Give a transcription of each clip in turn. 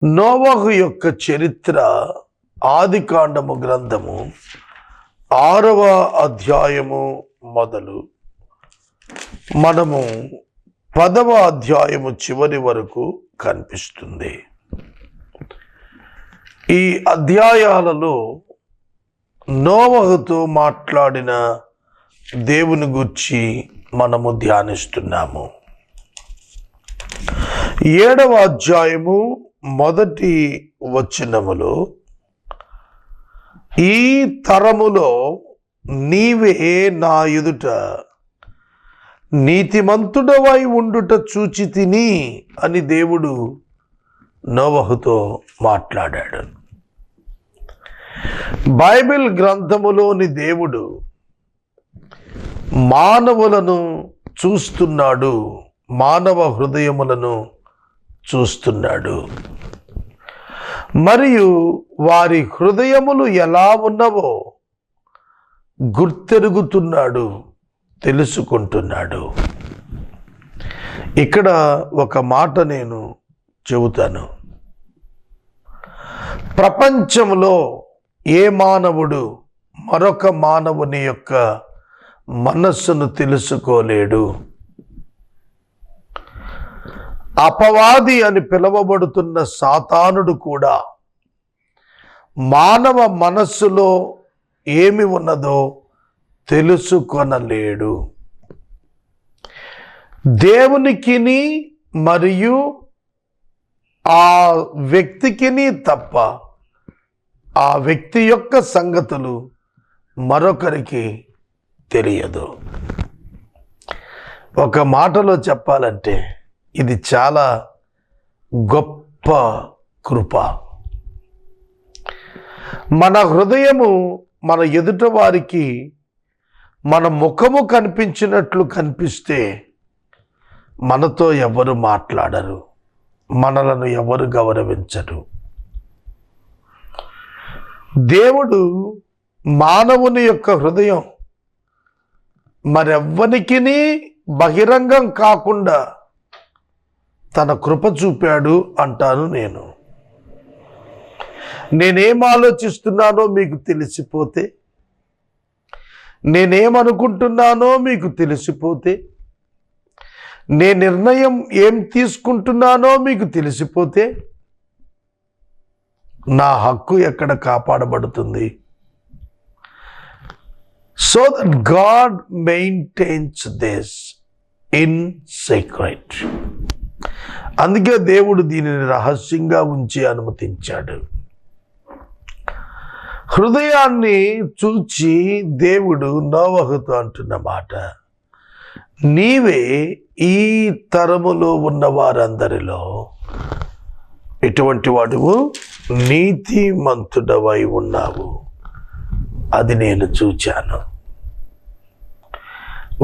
నోవహు యొక్క చరిత్ర ఆదికాండము గ్రంథము 6వ అధ్యాయము మొదలు మనము 10వ అధ్యాయము చివరి వరకు కనిపిస్తుంది. ఈ అధ్యాయాలలో నోవహుతో మాట్లాడిన దేవుని గూర్చి మనము ధ్యానిస్తున్నాము. 7వ అధ్యాయము మొదటి వచనములో, ఈ తరములో నీవే నా ఎదుట నీతిమంతుడవై ఉండుట చూచి తిని అని దేవుడు నోవహుతో మాట్లాడాడు. బైబిల్ గ్రంథములోని దేవుడు మానవులను చూస్తున్నాడు, మానవ హృదయములను చూస్తున్నాడు, మరియు వారి హృదయములు ఎలా ఉన్నవో గుర్తెరుగుతున్నాడు, తెలుసుకుంటున్నాడు. ఇక్కడ ఒక మాట నేను చెబుతాను. ప్రపంచంలో ఏ మానవుడు మరొక మానవుని యొక్క మనస్సును తెలుసుకోలేడు. అపవాది అని పిలువబడుతున్న సాతానుడు కూడా మానవ మనస్సులో ఏమి ఉన్నదో తెలుసుకొనలేడు. దేవునికిని మరియు ఆ వ్యక్తికిని తప్ప ఆ వ్యక్తి యొక్క సంగతులు మరొకరికి తెలియదు. ఒక మాటలో చెప్పాలంటే ఇది చాలా గొప్ప కృప. మన హృదయము మన ఎదుట వారికి మన ముఖము కనిపించినట్లు కనిపిస్తే మనతో ఎవరు మాట్లాడరు, మనలను ఎవరు గౌరవించరు. దేవుడు మానవుని యొక్క హృదయం మరెవ్వనికిని బహిరంగం కాకుండా తన కృప చూపాడు అంటాను నేను. నేనేం ఆలోచిస్తున్నానో మీకు తెలిసిపోతే, నేనేమనుకుంటున్నానో మీకు తెలిసిపోతే, నే నిర్ణయం ఏం తీసుకుంటున్నానో మీకు తెలిసిపోతే నా హక్కు ఎక్కడ కాపాడబడుతుంది? So that God maintains this in secret. అందుకే దేవుడు దీనిని రహస్యంగా ఉంచి అనుమతించాడు. హృదయాన్ని చూచి దేవుడు నోవహుతో అంటున్న మాట, నీవే ఈ తరములో ఉన్న వారందరిలో ఎటువంటి వాడువు నీతిమంతుడవై ఉన్నావు, అది నేను చూచాను.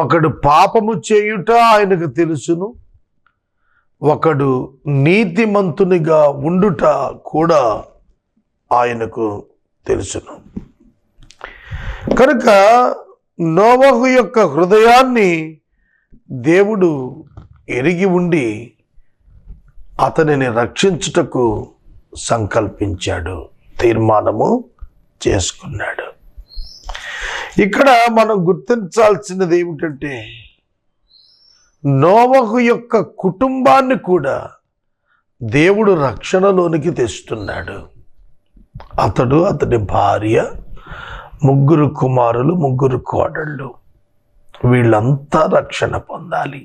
ఒకడు పాపము చేయుట ఆయనకు తెలుసును, ఒకడు నీతిమంతునిగా ఉండుట కూడా ఆయనకు తెలుసును. కనుక నోవహు యొక్క హృదయాన్ని దేవుడు ఎరిగి ఉండి అతనిని రక్షించుటకు సంకల్పించాడు, తీర్మానము చేసుకున్నాడు. ఇక్కడ మనం గుర్తించాల్సినది ఏమిటంటే, నోవహు యొక్క కుటుంబాన్ని కూడా దేవుడు రక్షణలోనికి తెస్తున్నాడు. అతడు, అతడి భార్య, 3 కుమారులు, 3 కోడళ్ళు, వీళ్ళంతా రక్షణ పొందాలి.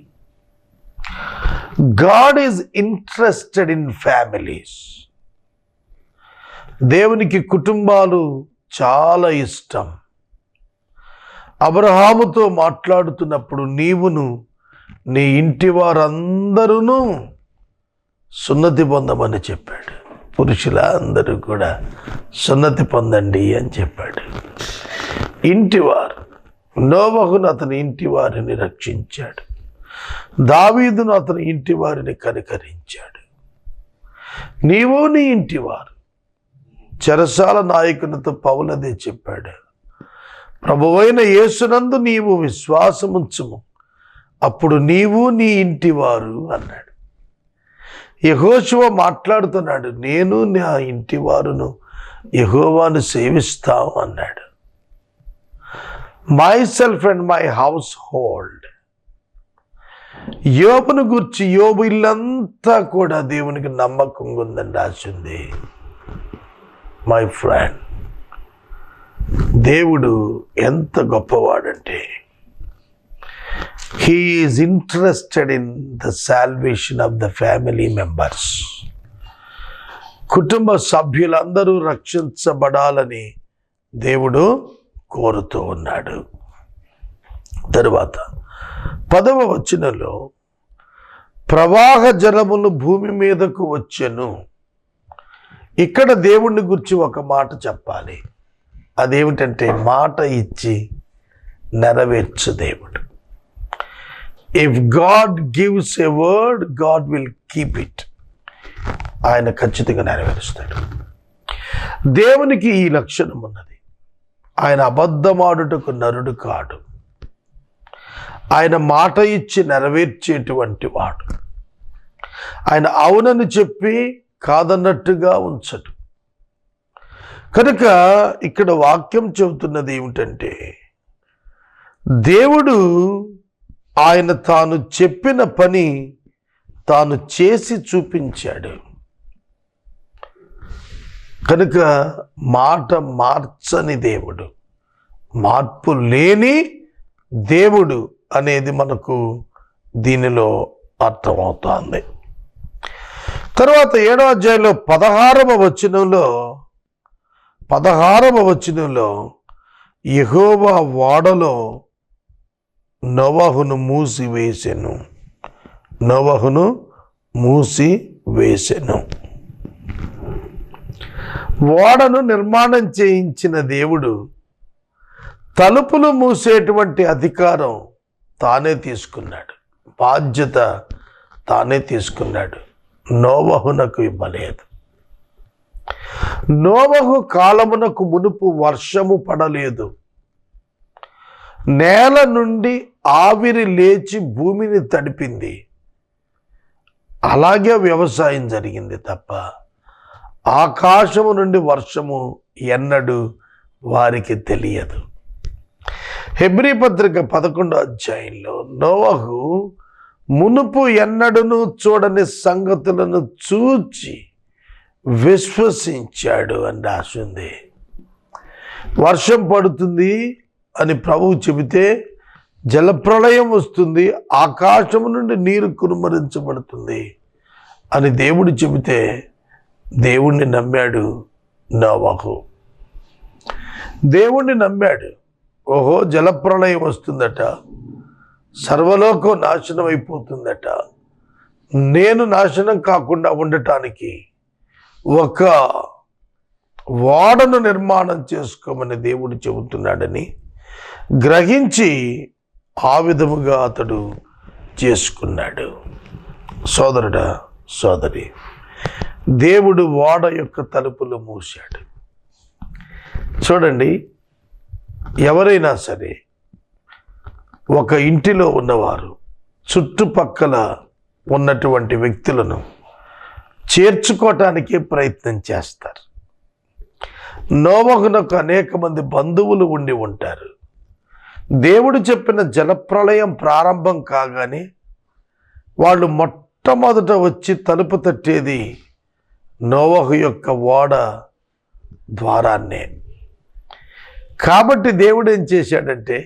God is interested in families. దేవునికి కుటుంబాలు చాలా ఇష్టం. అబ్రహాముతో మాట్లాడుతున్నప్పుడు నీవును నీ ఇంటి వారందరూ సున్నతి పొందమని చెప్పాడు. పురుషుల అందరూ కూడా సున్నతి పొందండి అని చెప్పాడు. ఇంటివారు, నోవహును అతని ఇంటి వారిని రక్షించాడు. దావీదును అతని ఇంటి వారిని కనికరించాడు. నీవు నీ ఇంటివారు. చెరసాల నాయకునితో పౌలదే చెప్పాడు, ప్రభువైన యేసునందు నీవు విశ్వాసముంచుము, అప్పుడు నీవు నీ ఇంటివారు అన్నాడు. యెహోషువ మాట్లాడుతున్నాడు, నేను నా ఇంటి వారును యెహోవాను సేవిస్తాం అన్నాడు. Myself and my household. యోబును గురించి యోబు ఇల్లంతా కూడా దేవునికి నమ్మకంగా ఉందని రాసింది. మై ఫ్రెండ్, దేవుడు ఎంత గొప్పవాడంటే he is interested in the salvation of the family members. కుటుంబ సభ్యులందరూ రక్షించబడాలని దేవుడు కోరుతూ ఉన్నాడు. తరువాత 10వ వచనంలో ప్రవాహ జలములు భూమి మీదకు వచ్చెను. ఇక్కడ దేవుణ్ణి గురించి ఒక మాట చెప్పాలి. అదేమిటంటే మాట ఇచ్చి నెరవేర్చు దేవుడు. If God gives a word, God will keep it. ఆయన ఖచ్చితంగా నెరవేరుస్తాడు. దేవునికి ఈ లక్షణం ఉన్నది. ఆయన అబద్ధమాడుటకు నరుడు కాడు. ఆయన మాట ఇచ్చి నెరవేర్చేటువంటి వాడు. ఆయన అవునని చెప్పి కాదన్నట్టుగా ఉంచడు. కనుక ఇక్కడ వాక్యం చెబుతున్నది ఏమిటంటే దేవుడు ఆయన తాను చెప్పిన పని తాను చేసి చూపించాడు. కనుక మాట మార్చని దేవుడు, మార్పు లేని దేవుడు అనేది మనకు దీనిలో అర్థమవుతోంది. తర్వాత 7వ అధ్యాయంలో 16వ వచనంలో యెహోవా ఓడలో నోవహును మూసివేసెను. ఓడను నిర్మాణం చేయించిన దేవుడు తలుపులు మూసేటువంటి అధికారం తానే తీసుకున్నాడు. బాధ్యత తానే తీసుకున్నాడు. నోవహునకు ఇవ్వలేదు. నోవహు కాలమునకు మునుపు వర్షము పడలేదు. నేల నుండి ఆవిరి లేచి భూమిని తడిపింది. అలాగే వ్యవసాయం జరిగింది తప్ప ఆకాశము నుండి వర్షము ఎన్నడూ వారికి తెలియదు. హెబ్రీ పత్రిక 11వ అధ్యాయంలో నోవహు మునుపు ఎన్నడూను చూడని సంగతులను చూచి విశ్వసించాడు అని రాసింది. వర్షం పడుతుంది అని ప్రభువు చెబితే జలప్రళయం వస్తుంది, ఆకాశము నుండి నీరు కురుమరించబడుతుంది అని దేవుడు చెబితే దేవుణ్ణి నమ్మాడు నోవహు. దేవుణ్ణి నమ్మాడు. ఓహో, జలప్రళయం వస్తుందట, సర్వలోకం నాశనం అయిపోతుందట, నేను నాశనం కాకుండా ఉండటానికి ఒక ఓడను నిర్మాణం చేసుకోమని దేవుడు చెబుతున్నాడని గ్రహించి ఆ విధముగా అతడు చేసుకున్నాడు. సోదరుడా, సోదరి, దేవుడు ఓడ యొక్క తలుపులు మూశాడు. చూడండి, ఎవరైనా సరే ఒక ఇంటిలో ఉన్నవారు చుట్టుపక్కల ఉన్నటువంటి వ్యక్తులను చేర్చుకోవటానికే ప్రయత్నం చేస్తారు. నోవహునకు అనేక మంది బంధువులు ఉండి ఉంటారు. దేవుడు చెప్పిన జలప్రళయం ప్రారంభం కాగానే వాళ్ళు మొట్టమొదట వచ్చి తలుపు తట్టేది నోవహు యొక్క ఓడ ద్వారాన్నే. కాబట్టి దేవుడు ఏం చేశాడంటే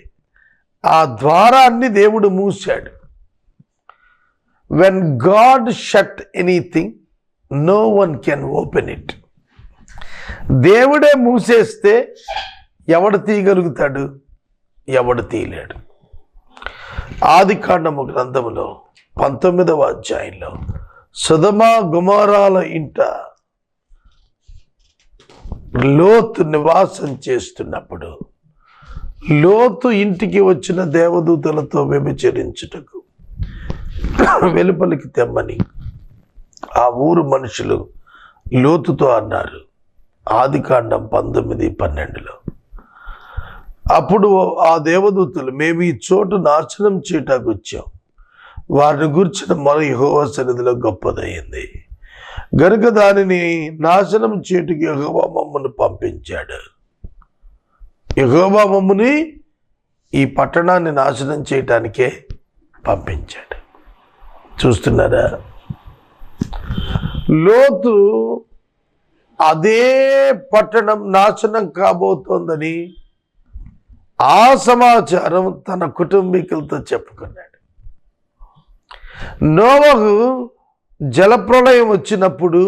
ఆ ద్వారాన్ని దేవుడు మూశాడు. When God shut anything, no one can open it. దేవుడే మూసేస్తే ఎవడు తీయగలుగుతాడు? ఎవడు తీయలేడు. ఆదికాండము గ్రంథములో 19వ అధ్యాయంలో సొదొమ గొమొర్రాల ఇంట లోతు నివాసం చేస్తున్నప్పుడు లోతు ఇంటికి వచ్చిన దేవదూతలతో వ్యభిచరించుటకు వెలుపలికి తెమ్మని ఆ ఊరు మనుషులు లోతుతో అన్నారు. ఆదికాండం 19:12. అప్పుడు ఆ దేవదూతలు, మేము ఈ చోటు నాశనం చేయటానికి వచ్చాం, వారిని గురించిన మొర యెహోవా సన్నిధిలో గొప్పదయ్యింది. గనుక దానిని నాశనం చేటుకి యెహోవా మమ్మను పంపించాడు. యెహోవా మమ్ముని ఈ పట్టణాన్ని నాశనం చేయటానికే పంపించాడు. చూస్తున్నారా? లోతు అదే పట్టణం నాశనం కాబోతోందని ఆ సమాచారం తన కుటుంబీకులతో చెప్పుకున్నాడు. నోవహు జలప్రళయం వచ్చినప్పుడు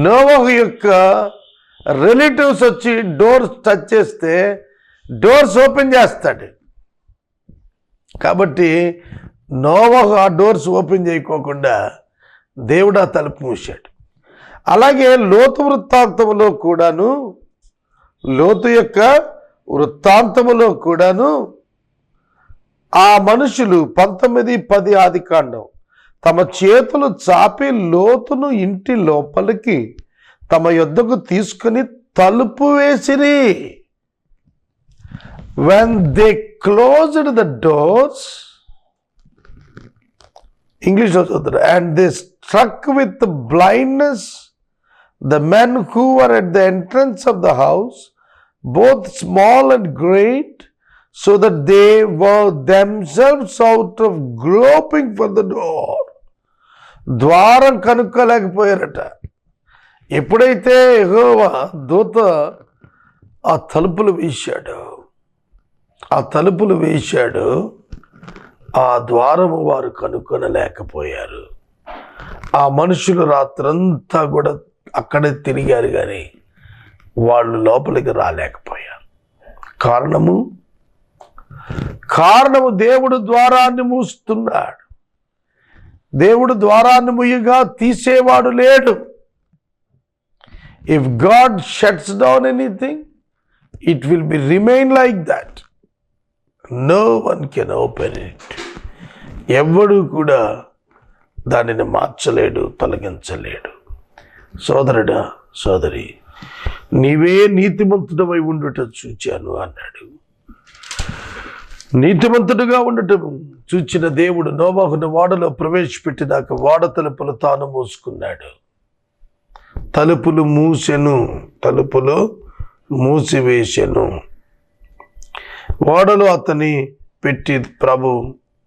నోవహు యొక్క రిలేటివ్స్ వచ్చి డోర్స్ టచ్ చేస్తే డోర్స్ ఓపెన్ చేస్తాడు. కాబట్టి నోవహు ఆ డోర్స్ ఓపెన్ చేయకోకుండా దేవుడు ఆ తలుపు మూసాడు. అలాగే లోతు వృత్తాంతములో కూడాను, లోతు యొక్క వృత్తాంతములో కూడాను ఆ మనుషులు 19:10 ఆదికాండం తమ చేతులు చాపి లోతును ఇంటి లోపలికి తమ యొద్దకు తీసుకుని తలుపు వేసిరి. when they closed the doors, English also, and they struck with blindness the men who were at the entrance of the house, both small and great, so that they were themselves out of groping for the door. ద్వారం కనుక్కోలేకపోయారట. ఎప్పుడైతే యెహోవా దూత ఆ తలుపులు వేశాడు, ఆ ద్వారము వారు కనుక్కొనలేకపోయారు. ఆ మనుషులు రాత్రంతా కూడా అక్కడే తిరిగారు, కానీ వాళ్ళు లోపలికి రాలేకపోయారు. కారణము దేవుడు ద్వారాన్ని మూస్తున్నాడు. దేవుడు ద్వారాన్ని ముయ్యగా తీసేవాడు లేడు. If god shuts down anything, it will be remain like that. No one can open it. ఎవడు కూడా దానిని మార్చలేడు, తొలగించలేడు. సోదరుడా, సోదరి, నీవే నీతిమంతుడవై ఉండుట చూచాను అన్నాడు. నీతిమంతుడుగా ఉండటం చూచిన దేవుడు నోవహును ఓడలో ప్రవేశపెట్టినాక ఓడ తలుపులు తాను మూసుకున్నాడు. తలుపులు మూసివేసెను. ఓడలో అతని పెట్టి ప్రభు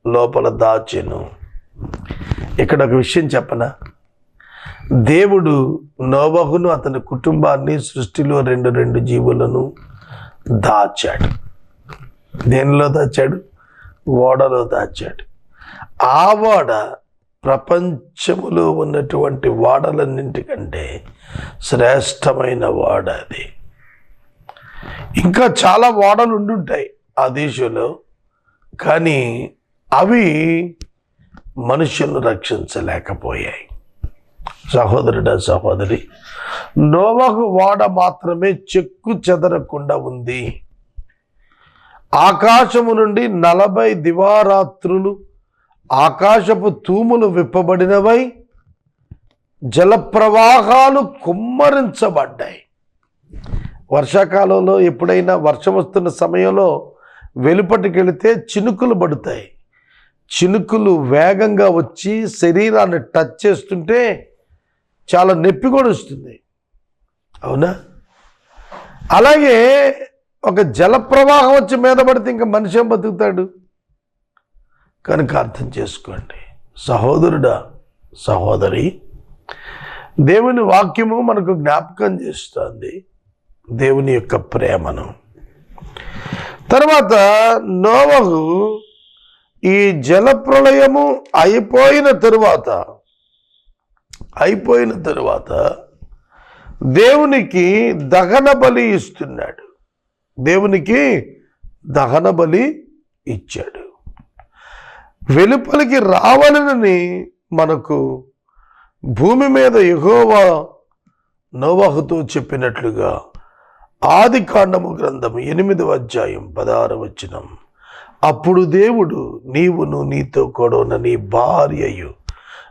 లోపల దాచెను. ఇక్కడ ఒక విషయం చెప్పనా? దేవుడు నోవహును అతని కుటుంబాన్ని సృష్టిలో రెండు జీవులను దాచాడు. దేనిలో దాచాడు? ఓడలో దాచాడు. ఆ ఓడ ప్రపంచములో ఉన్నటువంటి ఓడలన్నింటికంటే శ్రేష్టమైన ఓడ అది. ఇంకా చాలా ఓడలు ఉండుంటాయి ఆ దేశంలో, కానీ అవి మనుషులను రక్షించలేకపోయాయి. సహోదరుడా, సహోదరి, నోవహు ఓడ మాత్రమే చెక్కు చెదరకుండా ఉంది. ఆకాశము నుండి 40 దివారాత్రులు ఆకాశపు తూములు విప్పబడినవై జలప్రవాహాలు కుమ్మరించబడ్డాయి. వర్షాకాలంలో ఎప్పుడైనా వర్షం వస్తున్న సమయంలో వెలుపటికి వెళితే చినుకులు పడుతాయి. చినుకులు వేగంగా వచ్చి శరీరాన్ని టచ్ చేస్తుంటే చాలా నొప్పి కూడా వస్తుంది, అవునా? అలాగే ఒక జలప్రవాహం వచ్చి మీద పడితే ఇంకా మనిషి ఏం బతుకుతాడు? కనుక అర్థం చేసుకోండి సహోదరుడా, సహోదరి, దేవుని వాక్యము మనకు జ్ఞాపకం చేస్తుంది దేవుని యొక్క ప్రేమను. తర్వాత నోవహు ఈ జలప్రళయము అయిపోయిన తరువాత దేవునికి దహన బలి ఇస్తున్నాడు. దేవునికి దహన బలి ఇచ్చాడు. వెలుపలికి రావాలని మనకు భూమి మీద యెహోవా నోవహుతో చెప్పినట్లుగా ఆదికాండము గ్రంథము 8వ అధ్యాయం 16వ వచనం, అప్పుడు దేవుడు నీవును నీతో కూడా ఉన్న నీ భార్యయు